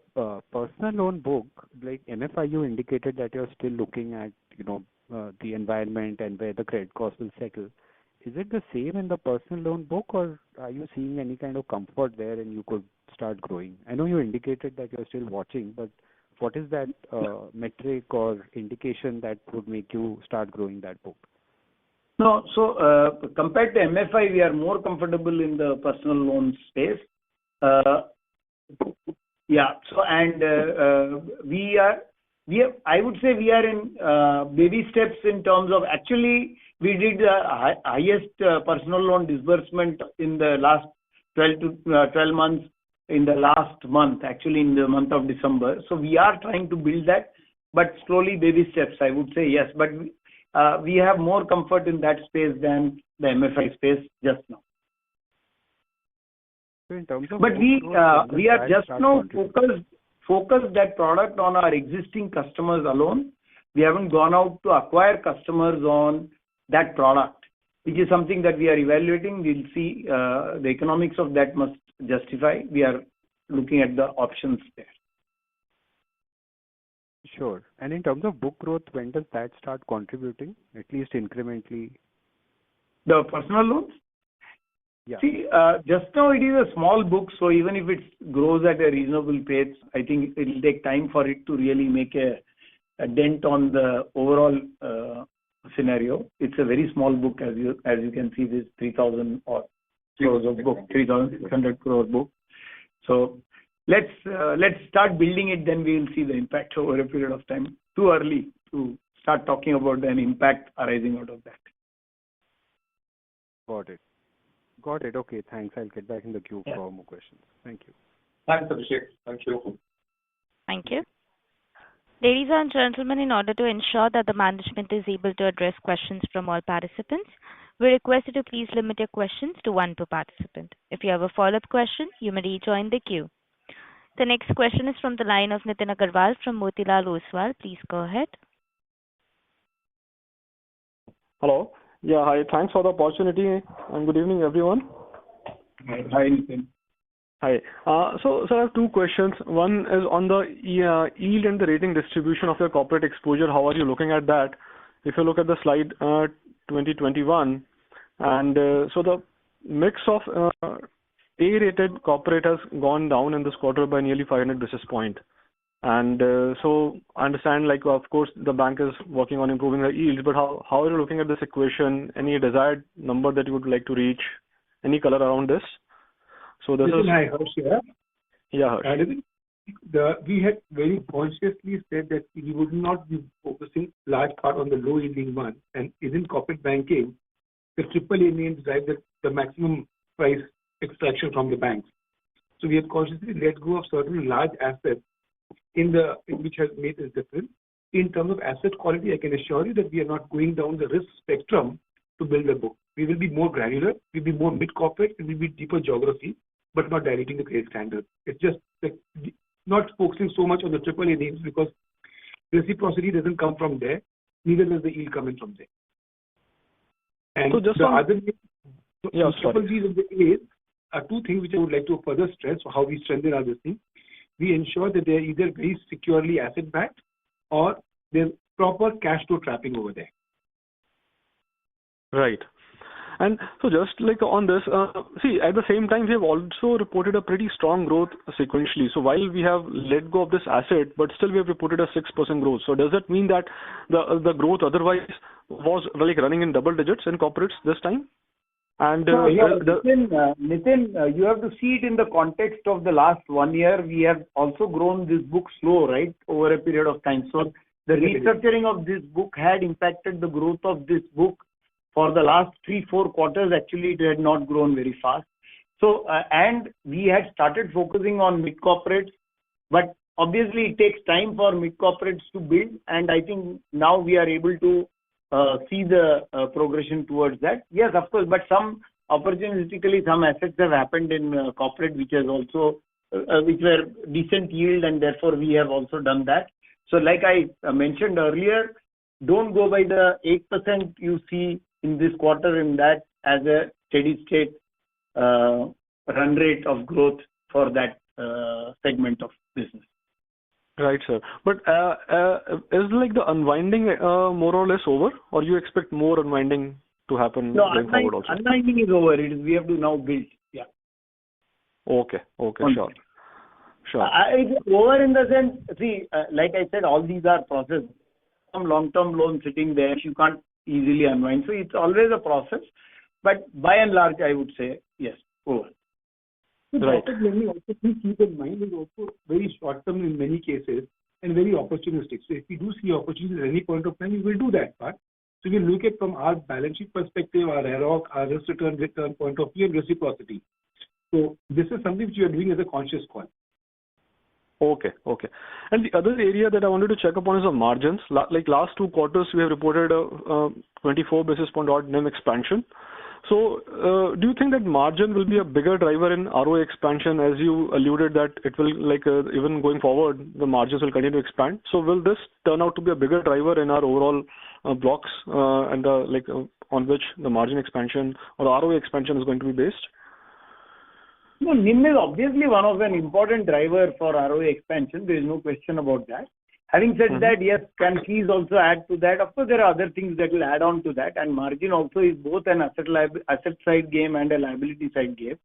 personal loan book, like MFIU indicated that you're still looking at, the environment and where the credit cost will settle. Is it the same in the personal loan book, or are you seeing any kind of comfort there and you could start growing? I know you indicated that you're still watching, but what is that metric or indication that would make you start growing that book? No, so compared to MFI, we are more comfortable in the personal loan space. Yeah. So and I would say we are in baby steps in terms of actually we did the highest personal loan disbursement in the last 12 months in the last month, actually in the month of December. So we are trying to build that, but slowly baby steps, I would say yes. But we have more comfort in that space than the MFI space just now. So in terms of but we are just now focused that product on our existing customers alone. We haven't gone out to acquire customers on that product, which is something that we are evaluating. We'll see the economics of that must justify. We are looking at the options there. Sure. And in terms of book growth, when does that start contributing, at least incrementally? The personal loans? Yeah. See, just now it is a small book, so even if it grows at a reasonable pace, I think it will take time for it to really make a dent on the overall scenario. It's a very small book, as you can see, this 3,000 crores of book, 3,600 crore book. So let's start building it, then we will see the impact over a period of time. Too early to start talking about an impact arising out of that. Got it. Okay, thanks. I'll get back in the queue for more questions. Thank you. Thanks, Abhishek. Thank you. Thank you. Ladies and gentlemen, in order to ensure that the management is able to address questions from all participants, we request you to please limit your questions to one per participant. If you have a follow-up question, you may rejoin the queue. The next question is from the line of Nitin Agarwal from Motilal Oswal. Please go ahead. Hello. Yeah, hi. Thanks for the opportunity and good evening, everyone. Hi, Nitin. Hi. So I have two questions. One is on the yield and the rating distribution of your corporate exposure. How are you looking at that? If you look at the slide 2021, and so the mix of A-rated corporate has gone down in this quarter by nearly 500 basis points. And so I understand, like, of course, the bank is working on improving the yields, but how are you looking at this equation? Any desired number that you would like to reach? Any color around this? So this is... Hi, Harsh here. Yeah, Harsh. We had very consciously said that we would not be focusing large part on the low yielding one, and in corporate banking, the AAA names drive the maximum price extraction from the banks. So we have consciously let go of certain large assets in which has made this difference. In terms of asset quality, I can assure you that we are not going down the risk spectrum to build a book. We will be more granular, we'll be more mid-corporate, we will be deeper geography, but not diluting the credit standard. It's just that not focusing so much on the AAA names because reciprocity doesn't come from there, neither does the yield coming from there. And so just the on... other triple B's of the A's, two things which I would like to further stress for how we strengthen our business. We ensure that they are either very securely asset backed or there's proper cash flow trapping over there. Right. And so just like on this, see, at the same time, we have also reported a pretty strong growth sequentially. So while we have let go of this asset, but still we have reported a 6% growth. So does that mean that the growth otherwise was like running in double digits in corporates this time? And Nitin, you have to see it in the context of the last 1 year. We have also grown this book slow, right, over a period of time. So the restructuring of this book had impacted the growth of this book. For the last 3-4 quarters, actually, it had not grown very fast. So, and we had started focusing on mid-corporates, but obviously it takes time for mid-corporates to build, and I think now we are able to see the progression towards that. Yes, of course, but some opportunistically, some assets have happened in corporate, which has also, which were decent yield, and therefore we have also done that. So like I mentioned earlier, don't go by the 8% you see in this quarter in that as a steady state run rate of growth for that segment of business. Right, sir. But is like the unwinding more or less over, or you expect more unwinding to happen going forward also? Unwinding is over. We have to now build. Yeah. Okay. Sure. It's over in the sense, see, like I said, all these are processes. Some long-term loans sitting there, you can't easily unwind. So it's always a process. But by and large, I would say, yes, over. So rapid lending also, please keep in mind, is also very short-term in many cases and very opportunistic. So if we do see opportunities at any point of time, we will do that part. So we look at from our balance sheet perspective, our ROC, our risk return point of view, and reciprocity. So this is something which we are doing as a conscious call. Okay. And the other area that I wanted to check upon is the margins. Like last 2 quarters, we have reported a 24 basis point odd NIM expansion. So do you think that margin will be a bigger driver in ROA expansion, as you alluded that it will, like even going forward, the margins will continue to expand? So will this turn out to be a bigger driver in our overall blocks and on which the margin expansion or the ROA expansion is going to be based? No, NIM is obviously one of an important driver for ROA expansion. There is no question about that. Having said that, yes, can fees also add to that? Of course, there are other things that will add on to that, and margin also is both an asset side game and a liability side game.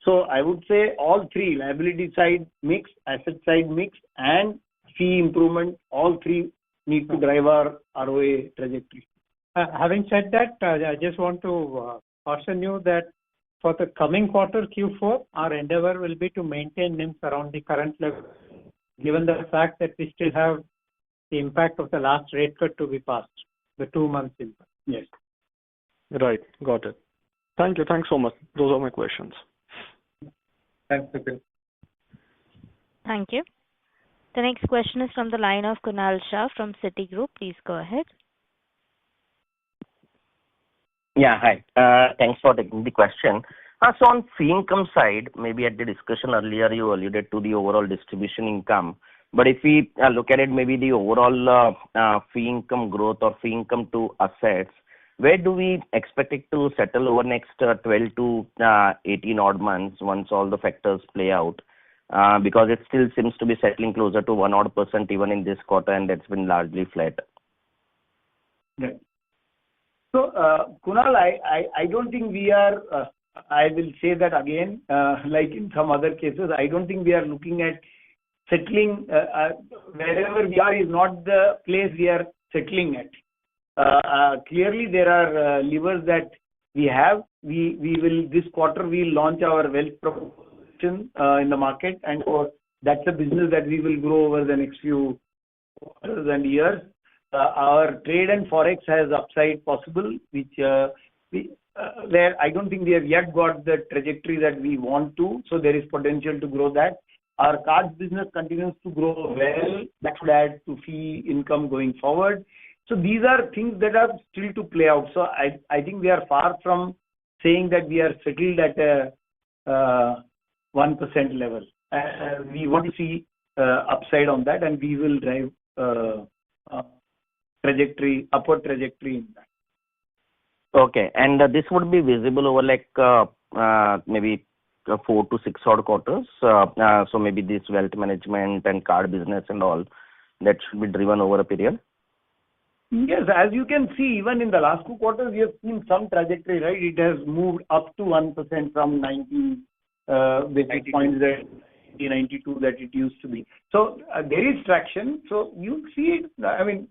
So I would say all three, liability side mix, asset side mix, and fee improvement, all three need to drive our ROA trajectory. Having said that, I just want to caution you that for the coming quarter, Q4, our endeavor will be to maintain NIMs around the current level, given the fact that we still have the impact of the last rate cut to be passed, the 2 months impact. Yes. Right. Got it. Thank you. Thanks so much. Those are my questions. Thanks, Nitin. Thank you. The next question is from the line of Kunal Shah from Citigroup. Please go ahead. Yeah, hi. Thanks for taking the question. So on fee income side, maybe at the discussion earlier, you alluded to the overall distribution income. But if we look at it, maybe the overall fee income growth or fee income to assets, where do we expect it to settle over next 12 to 18 odd months once all the factors play out? Because it still seems to be settling closer to 1 odd % even in this quarter, and that's been largely flat. Right. So, Kunal, I don't think we are, I will say that again, like in some other cases, I don't think we are looking at settling, wherever we are is not the place we are settling at. Clearly, there are levers that we have. We will, this quarter, we'll launch our wealth proposition in the market, and that's a business that we will grow over the next few quarters and years. Our trade and forex has upside possible, which where I don't think we have yet got the trajectory that we want to, so there is potential to grow that. Our cards business continues to grow well. That should add to fee income going forward. So these are things that are still to play out. So I think we are far from saying that we are settled at a 1% level. We want to see upside on that, and we will drive upward trajectory in that. Okay, and this would be visible over like maybe 4 to 6 odd quarters. So maybe this wealth management and card business and all that should be driven over a period. Yes, as you can see, even in the last 2 quarters, we have seen some trajectory, right? It has moved up to 1% from 90 basis points that 92 that it used to be. So there is traction. So you'll see it. I mean,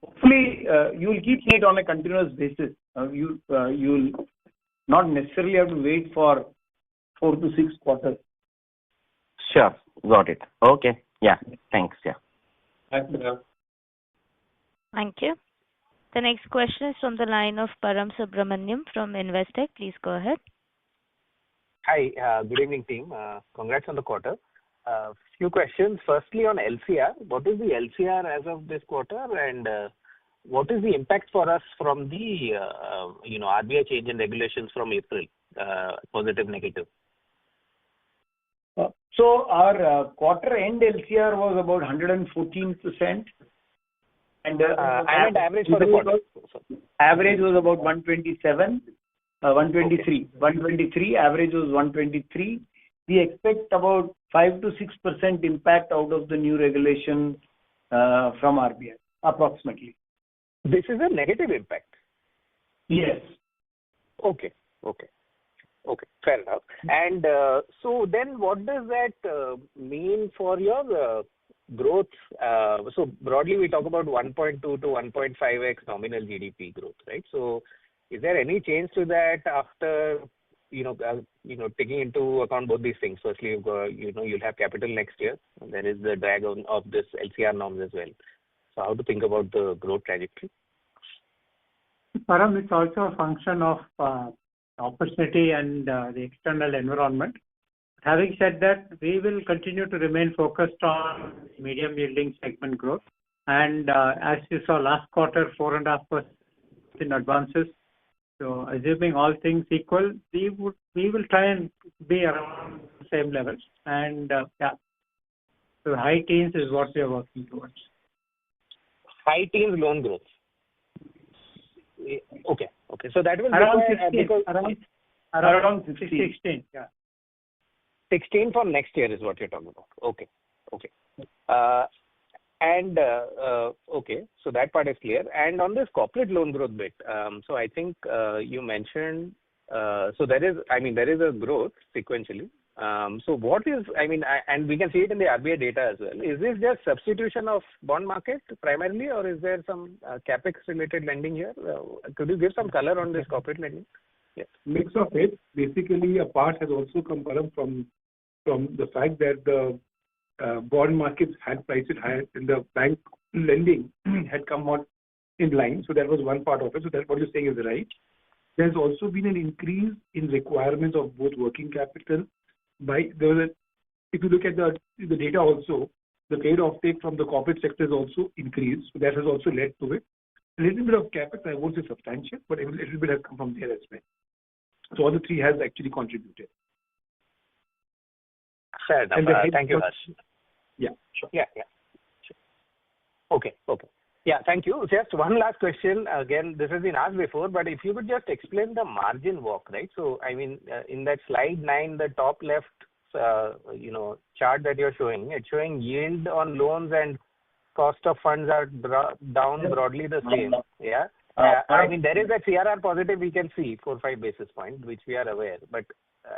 hopefully you'll keep seeing it on a continuous basis. You'll not necessarily have to wait for 4 to 6 quarters. Sure, got it. Okay, yeah, thanks. Yeah. Thank you. The next question is from the line of Param Subramaniam from Investec. Please go ahead. Hi, good evening, team. Congrats on the quarter. Few questions. Firstly, on LCR, what is the LCR as of this quarter, and what is the impact for us from the RBI change in regulations from April, positive, negative? So our quarter end LCR was about 114%. And average for the quarter. Average was about 127, 123. 123, average was 123. We expect about 5 to 6% impact out of the new regulation from RBI, approximately. This is a negative impact? Yes. Okay, fair enough. And so then what does that mean for your growth? So broadly, we talk about 1.2 to 1.5x nominal GDP growth, right? So is there any change to that after taking into account both these things? Firstly, you've got, you'll have capital next year, and there is the drag of this LCR norms as well. So how to think about the growth trajectory? Param, it's also a function of opportunity and the external environment. Having said that, we will continue to remain focused on medium yielding segment growth. And as you saw last quarter, 4.5% in advances. So assuming all things equal, we will try and be around the same levels. And so high teens is what we are working towards. High teens loan growth. Okay. So that will around 16. Yeah. 16 for next year is what you're talking about. Okay. So that part is clear. And on this corporate loan growth bit, so I think you mentioned, so there is a growth sequentially. So what is, and we can see it in the RBI data as well. Is this just substitution of bond market primarily, or is there some capex related lending here? Could you give some color on this corporate lending? Yes. Mix of it. Basically, a part has also come from the fact that the bond markets had priced it higher and the bank lending had come out in line. So that was one part of it. So that's what you're saying is right. There's also been an increase in requirements of both working capital. If you look at the data also, the trade offtake from the corporate sector has also increased. So that has also led to it. A little bit of capex, I won't say substantial, but a little bit has come from there as well. So all the three has actually contributed. Fair enough. Thank you, Harsh. Yeah, sure. Yeah. Sure. Okay. Yeah, thank you. Just one last question. Again, this has been asked before, but if you could just explain the margin walk, right? So, in that slide 9, the top left, chart that you're showing, it's showing yield on loans and cost of funds are down broadly the same. Yeah. There is a CRR positive we can see 4-5 basis points, which we are aware, but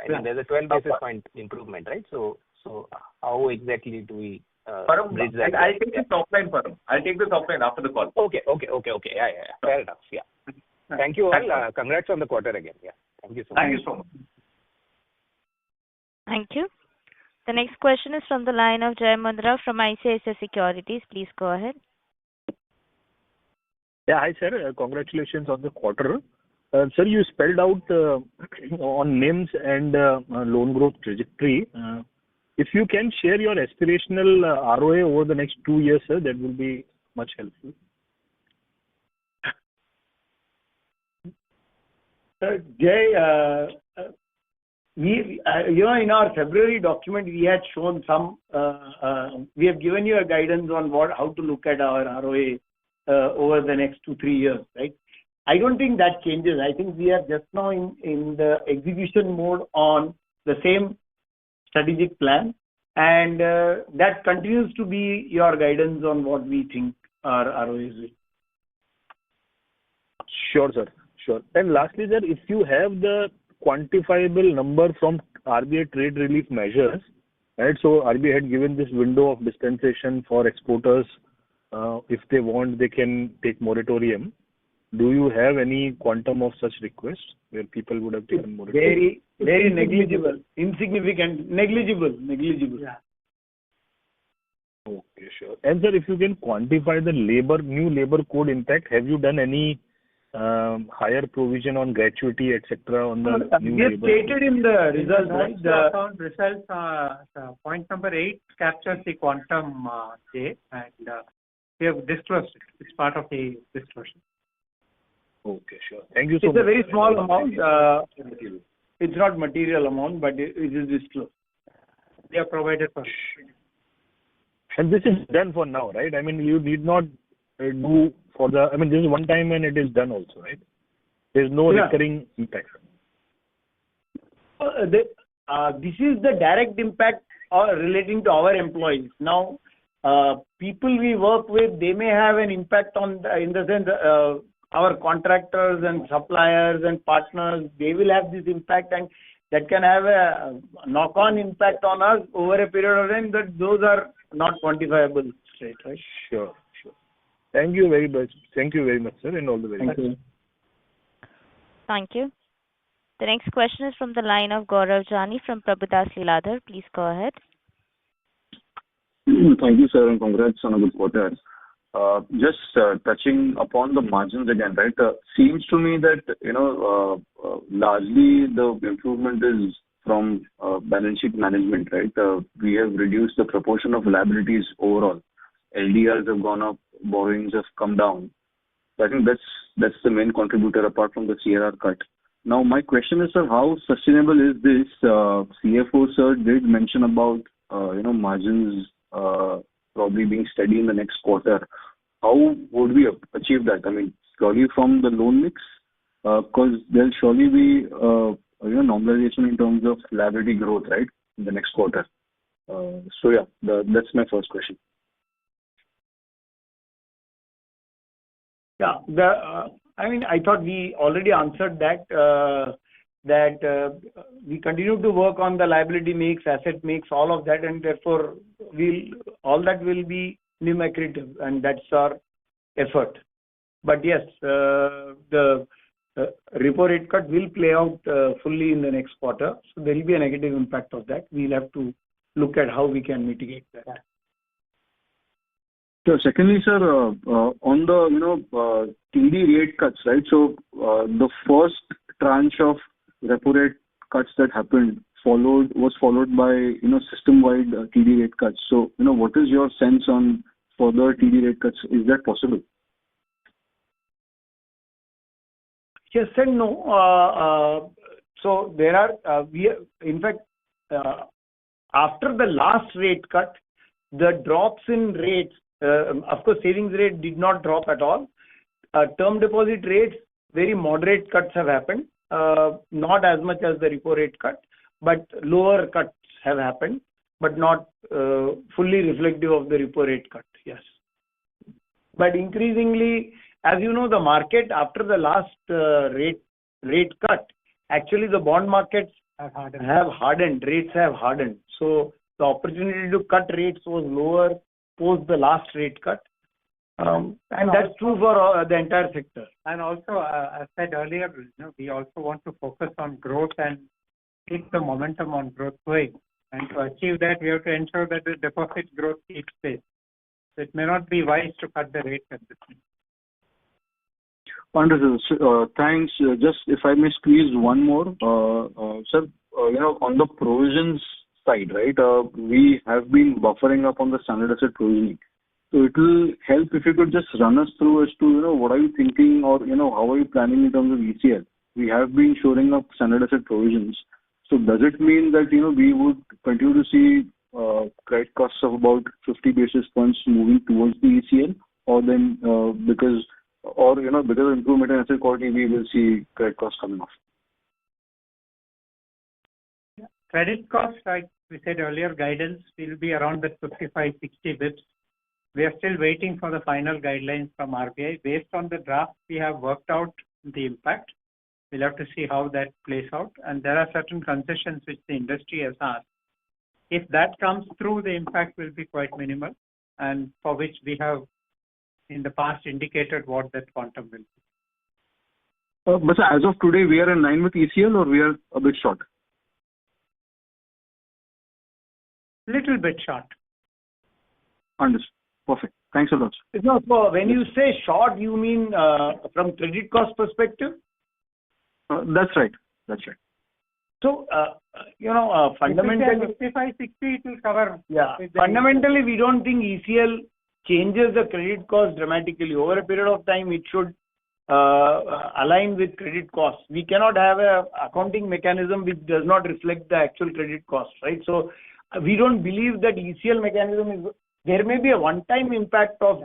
there's a 12 basis point improvement, right? So how exactly do we bridge that? I'll take this offline, Param. I'll take this offline after the call. Okay. Yeah. Fair enough. Yeah. Thank you all. Congrats on the quarter again. Yeah. Thank you so much. Thank you so much. Thank you. The next question is from the line of Jai Mundra from ICICI Securities. Please go ahead. Yeah, hi sir. Congratulations on the quarter. Sir, you spelled out on NIMs and loan growth trajectory. If you can share your aspirational ROA over the next 2 years, sir, that will be much helpful. Jay, in our February document, we had shown we have given you a guidance on how to look at our ROA over the next 2-3 years, right? I don't think that changes. I think we are just now in the execution mode on the same strategic plan, and that continues to be your guidance on what we think our ROAs will. Sure, sir. Sure. And lastly, sir, if you have the quantifiable number from RBI trade relief measures, right? So RBI had given this window of dispensation for exporters. If they want, they can take moratorium. Do you have any quantum of such requests where people would have taken moratorium? Very negligible, insignificant, negligible. Yeah. Okay, sure. And sir, if you can quantify the new labor code impact, have you done any higher provision on gratuity, etc. on the new we have labor stated in the results, right? The account results, point number 8 captures the quantum J, and we have disclosed it. It's part of the disclosure. Okay, sure. Thank you so much. It's a very small amount. It's not material amount, but it is disclosed. They are provided for. And this is done for now, right? I mean, you need not do for the, I mean, this is one time and it is done also, right? There's no recurring impact. This is the direct impact relating to our employees. Now, people we work with, they may have an impact on, in the sense, our contractors and suppliers and partners, they will have this impact, and that can have a knock-on impact on us over a period of time, that those are not quantifiable straight, right? Sure. Thank you very much. Thank you very much, sir, and all the very best. Thank you. The next question is from the line of Gaurav Jani from Prabhudas Lilladher. Please go ahead. Thank you, sir, and congrats on a good quarter. Just touching upon the margins again, right? Seems to me that, largely the improvement is from balance sheet management, right? We have reduced the proportion of liabilities overall. LDRs have gone up, borrowings have come down. So I think that's the main contributor apart from the CRR cut. Now, my question is, sir, how sustainable is this? CFO, sir, did mention about, margins probably being steady in the next quarter. How would we achieve that? I mean, surely from the loan mix, because there'll surely be, normalization in terms of liability growth, right, in the next quarter. That's my first question. Yeah, I thought we already answered that, we continue to work on the liability mix, asset mix, all of that, and therefore all that will be NIM accretive, and that's our effort. But yes, the repo rate cut will play out fully in the next quarter, so there will be a negative impact of that. We'll have to look at how we can mitigate that. So secondly, sir, on the TD rate cuts, right? So the first tranche of repo rate cuts that happened was followed by system-wide TD rate cuts. So what is your sense on further TD rate cuts? Is that possible? Yes and no. So there are in fact after the last rate cut, the drops in rates. Of course, savings rate did not drop at all. Term deposit rates, very moderate cuts have happened. Not as much as the repo rate cut, but lower cuts have happened, but not fully reflective of the repo rate cut. Yes. But increasingly, as you know, the market after the last rate cut, actually the bond markets have hardened. Rates have hardened. So the opportunity to cut rates was lower post the last rate cut. And that's true for the entire sector. And also, as I said earlier, we also want to focus on growth and keep the momentum on growth going. And to achieve that, we have to ensure that the deposit growth keeps pace. So it may not be wise to cut the rates at this time. Understood. Thanks. Just if I may squeeze one more, sir, on the provisions side, right? We have been buffering up on the standard asset provisioning. So it will help if you could just run us through as to, what are you thinking or, how are you planning in terms of ECL? We have been shoring up standard asset provisions. So does it mean that, we would continue to see credit costs of about 50 basis points moving towards the ECL, or then because of improvement in asset quality, we will see credit costs coming off? Credit cost, like we said earlier, guidance will be around the 55-60 bps. We are still waiting for the final guidelines from RBI. Based on the draft, we have worked out the impact. We'll have to see how that plays out. And there are certain concessions which the industry has asked. If that comes through, the impact will be quite minimal, and for which we have in the past indicated what that quantum will be. But sir, as of today, we are in line with ECL or we are a bit short? Little bit short. Understood. Perfect. Thanks a lot. No, so when you say short, you mean from credit cost perspective? That's right. That's right. So, fundamentally, 55-60, it will cover. Yeah. Fundamentally, we don't think ECL changes the credit cost dramatically. Over a period of time, it should align with credit costs. We cannot have a accounting mechanism which does not reflect the actual credit cost, right? So, we don't believe that ECL mechanism is. There may be a one-time impact of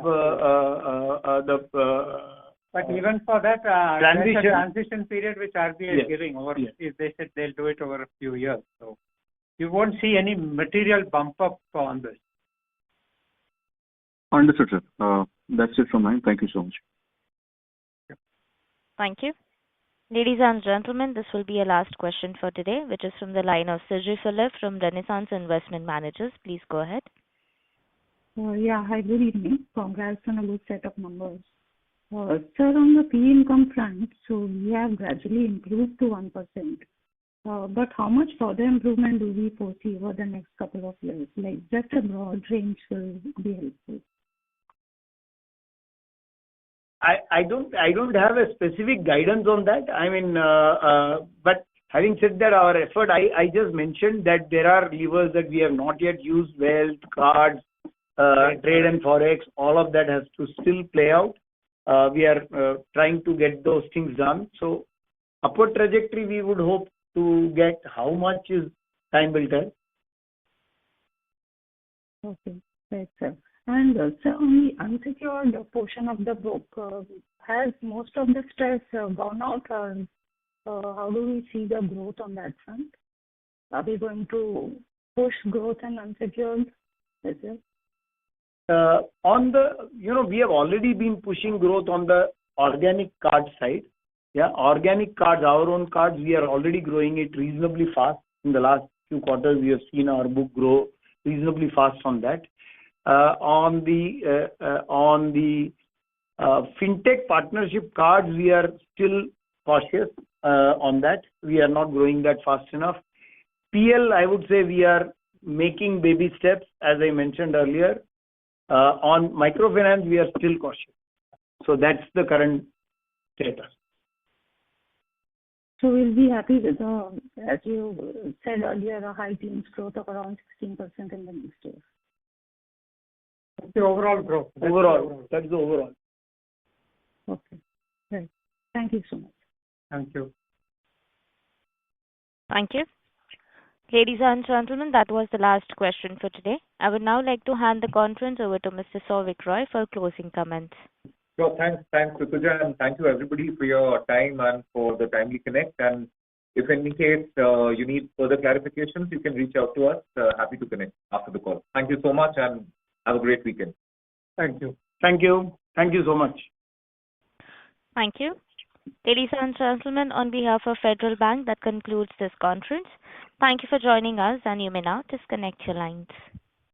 But even for that, there's a transition period which RBI is giving over. They said they'll do it over a few years. So you won't see any material bump up on this. Understood, sir. That's it from mine. Thank you so much. Thank you. Ladies and gentlemen, this will be a last question for today, which is from the line of Sirji Philip from Renaissance Investment Managers. Please go ahead. Hi, good evening. Congrats on a good set of numbers. Sir, on the fee income front, so we have gradually improved to 1%. But how much further improvement do we foresee over the next couple of years? Like, just a broad range will be helpful. I don't have a specific guidance on that. I mean, but having said that, our effort, I just mentioned that there are levers that we have not yet used: wealth, cards, trade and forex. All of that has to still play out. We are trying to get those things done. So, upward trajectory, we would hope to get. How much is time will tell. Okay, right, sir. And sir, on the unsecured portion of the book, has most of the stress gone out, or how do we see the growth on that front? Are we going to push growth in unsecured? Is it? On the, we have already been pushing growth on the organic card side. Yeah, organic cards, our own cards, we are already growing it reasonably fast. In the last few quarters, we have seen our book grow reasonably fast on that. On the fintech partnership cards, we are still cautious on that. We are not growing that fast enough. PL, I would say we are making baby steps, as I mentioned earlier. On microfinance, we are still cautious. So that's the current status. So we'll be happy with as you said earlier, a high teens growth of around 16% in the next year. That's the overall growth. That's the overall. Okay. Right. Thank you so much. Thank you. Thank you. Ladies and gentlemen, that was the last question for today. I would now like to hand the conference over to Mr. Souvik Roy for closing comments. So thanks, Rituja, and thank you everybody for your time and for the timely connect. And if in any case you need further clarifications, you can reach out to us. Happy to connect after the call. Thank you so much and have a great weekend. Thank you. Thank you. Thank you so much. Thank you. Ladies and gentlemen, on behalf of Federal Bank, that concludes this conference. Thank you for joining us, and you may now disconnect your lines.